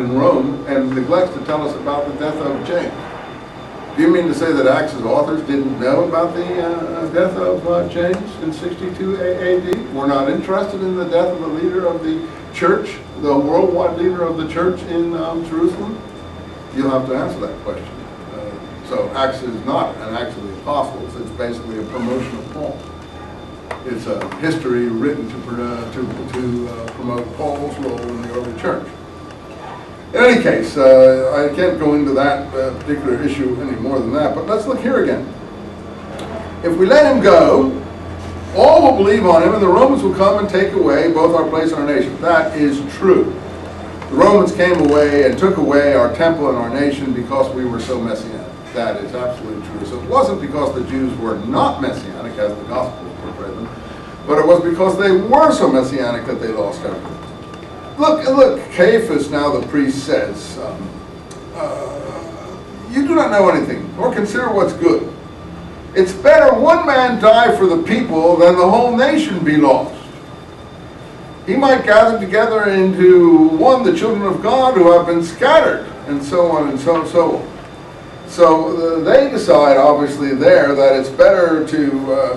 in Rome and neglects to tell us about the death of James. Do you mean to say that Acts' authors didn't know about the death of James in 62 AD? We're not interested in the death of the leader of the church, the worldwide leader of the church in Jerusalem? You'll have to answer that question. So Acts is not an Acts of the Apostles. It's basically a promotion of Paul. It's a history written to promote Paul's role in the early church. In any case, I can't go into that particular issue any more than that, but let's look here again. If we let him go, all will believe on him, and the Romans will come and take away both our place and our nation. That is true. The Romans came away and took away our temple and our nation because we were so messianic. That is absolutely true. So it wasn't because the Jews were not messianic, as the Gospels portray them, but it was because they were so messianic that they lost everything. Look, Caiaphas, now the priest, says, you do not know anything, nor consider what's good. It's better one man die for the people than the whole nation be lost. He might gather together into one the children of God who have been scattered, and so on and so on. So they decide, obviously, there that it's better to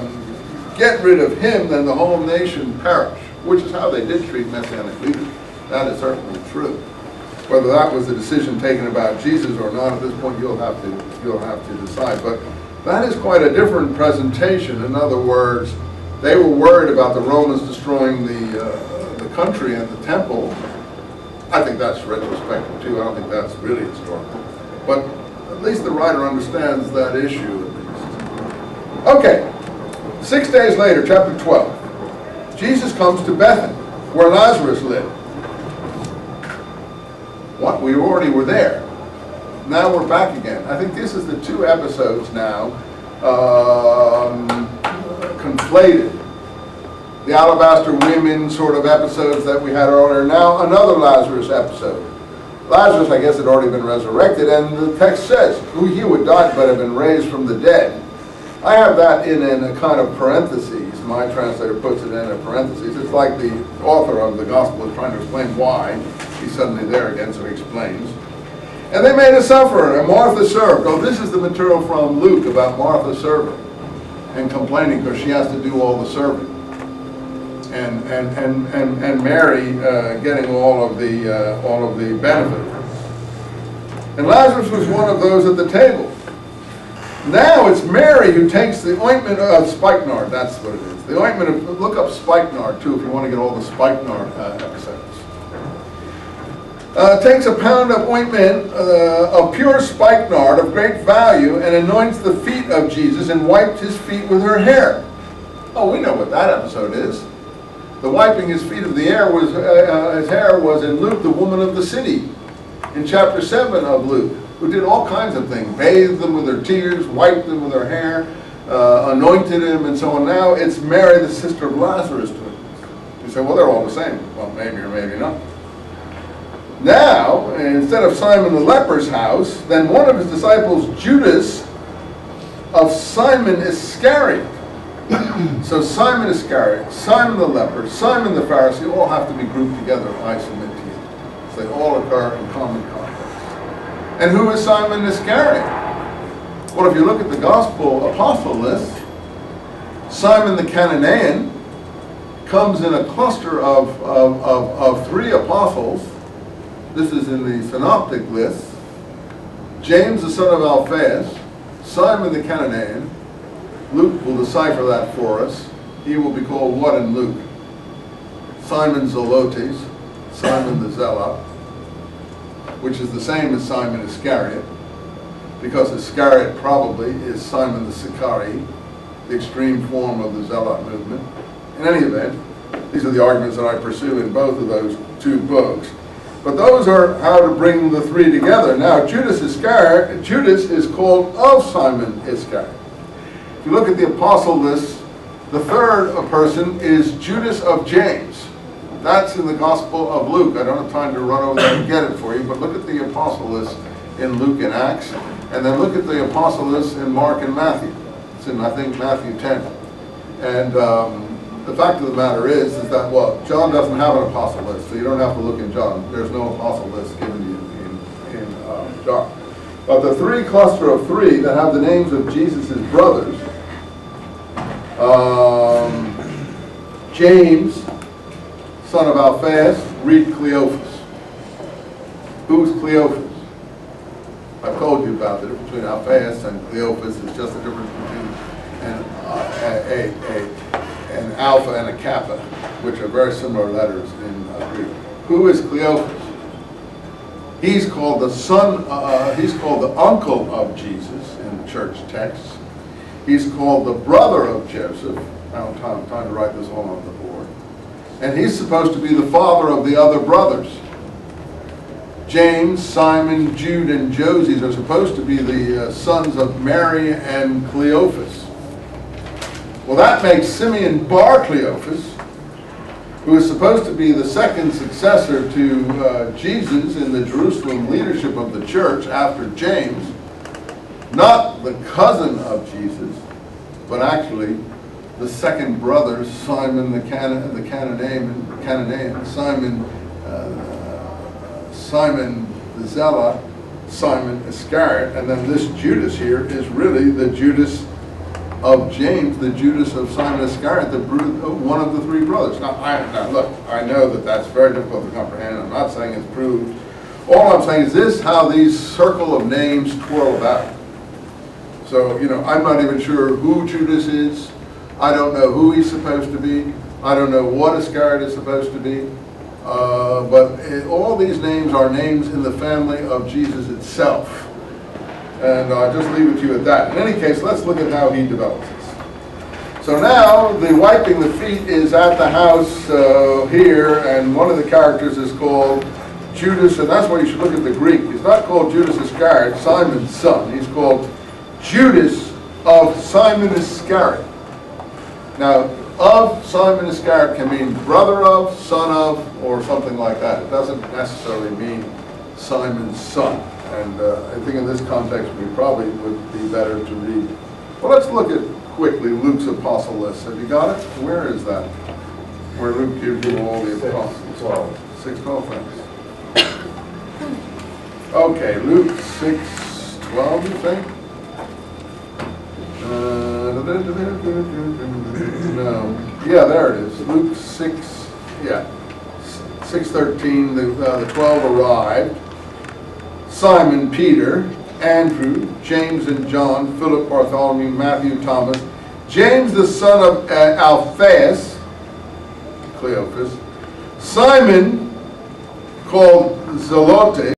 get rid of him than the whole nation perish, which is how they did treat messianic leaders. That is certainly true. Whether that was the decision taken about Jesus or not, at this point you'll have to decide. But that is quite a different presentation. In other words, they were worried about the Romans destroying the country and the temple. I think that's retrospective too. I don't think that's really historical. But at least the writer understands that issue at least. Okay, 6 days later, chapter 12. Jesus comes to Bethany, where Lazarus lived. What? We already were there. Now we're back again. I think this is the two episodes now conflated. The alabaster women sort of episodes that we had earlier. Now another Lazarus episode. Lazarus, I guess, had already been resurrected, and the text says, he who had died but had been raised from the dead. I have that in a kind of parentheses. My translator puts it in a parentheses. It's like the author of the Gospel is trying to explain why he's suddenly there again, so he explains. And they made a sufferer, and Martha served. Oh, this is the material from Luke about Martha serving and complaining because she has to do all the serving. And Mary getting all of the benefit. And Lazarus was one of those at the table. Now it's Mary who takes the ointment of spikenard. That's what it is. The ointment of, look up spikenard too if you want to get all the spikenard episodes. Takes a pound of ointment of pure spikenard of great value and anoints the feet of Jesus and wiped his feet with her hair. Oh, we know what that episode is. The wiping his feet of the hair was his hair was in Luke, the woman of the city, in chapter 7 of Luke, who did all kinds of things, bathed them with her tears, wiped them with her hair, anointed him, and so on. Now it's Mary, the sister of Lazarus, doing this. You say, well, they're all the same. Well, maybe or maybe not. Now, instead of Simon the leper's house, then one of his disciples, Judas of Simon Iscariot. So Simon Iscariot, Simon the leper, Simon the Pharisee, all have to be grouped together, I submit to you. So they all occur in common context. And who is Simon Iscariot? Well, if you look at the Gospel Apostle list, Simon the Canaanian comes in a cluster of 3 apostles. This is in the synoptic list. James the son of Alphaeus, Simon the Canaanian. Luke will decipher that for us. He will be called what in Luke? Simon Zelotes, Simon the Zealot, which is the same as Simon Iscariot, because Iscariot probably is Simon the Sicarii, the extreme form of the Zealot movement. In any event, these are the arguments that I pursue in both of those 2 books. But those are how to bring the 3 together. Now, Judas Iscariot, Judas is called of Simon Iscariot. If you look at the apostle list, the 3rd person is Judas of James. That's in the Gospel of Luke. I don't have time to run over there and get it for you, but look at the apostle list in Luke and Acts, and then look at the apostle list in Mark and Matthew. It's in, I think, Matthew 10. And the fact of the matter is that, well, John doesn't have an apostle list, so you don't have to look in John. There's no apostle list given to you But the three cluster of three that have the names of Jesus' brothers, James, son of Alphaeus, read Cleophas. Who's Cleophas? I've told you about the difference between Alphaeus and Cleophas. It's just the difference between an alpha and a kappa, which are very similar letters in Greek. Who is Cleophas? He's called the he's called the uncle of Jesus in the church texts. He's called the brother of Joseph. I don't have time to write this all on the board. And he's supposed to be the father of the other brothers. James, Simon, Jude, and Joses are supposed to be the sons of Mary and Cleophas. Well, that makes Simeon bar Cleophas, who is supposed to be the second successor to Jesus in the Jerusalem leadership of the church after James, not the cousin of Jesus, but actually the second brother, Simon the Canaanian, Simon the Zealot, Simon Iscariot, and then this Judas here is really the Judas of James, the Judas of Simon Iscariot, one of the three brothers. Now, look, I know that that's very difficult to comprehend. I'm not saying it's proved. All I'm saying is this: how these circle of names twirl about. So, you know, I'm not even sure who Judas is. I don't know who he's supposed to be. I don't know what Iscariot is supposed to be. All these names are names in the family of Jesus itself. And I'll just leave it to you at that. In any case, let's look at how he develops this. So now, the wiping the feet is at the house here, and one of the characters is called Judas, and that's why you should look at the Greek. He's not called Judas Iscariot, Simon's son. He's called Judas of Simon Iscariot. Now, of Simon Iscariot can mean brother of, son of, or something like that. It doesn't necessarily mean Simon's son. And I think in this context, we probably would be better to read. Well, let's look at quickly Luke's apostle list. Have you got it? Where is that? Where Luke gives you all the apostles. 6:12, thanks. Okay, Luke 6:12, you think? No. Yeah, there it is. Luke 6, yeah. 6:13, the 12 arrived. Simon, Peter, Andrew, James and John, Philip, Bartholomew, Matthew, Thomas, James the son of Alphaeus, Cleophas, Simon called Zelote,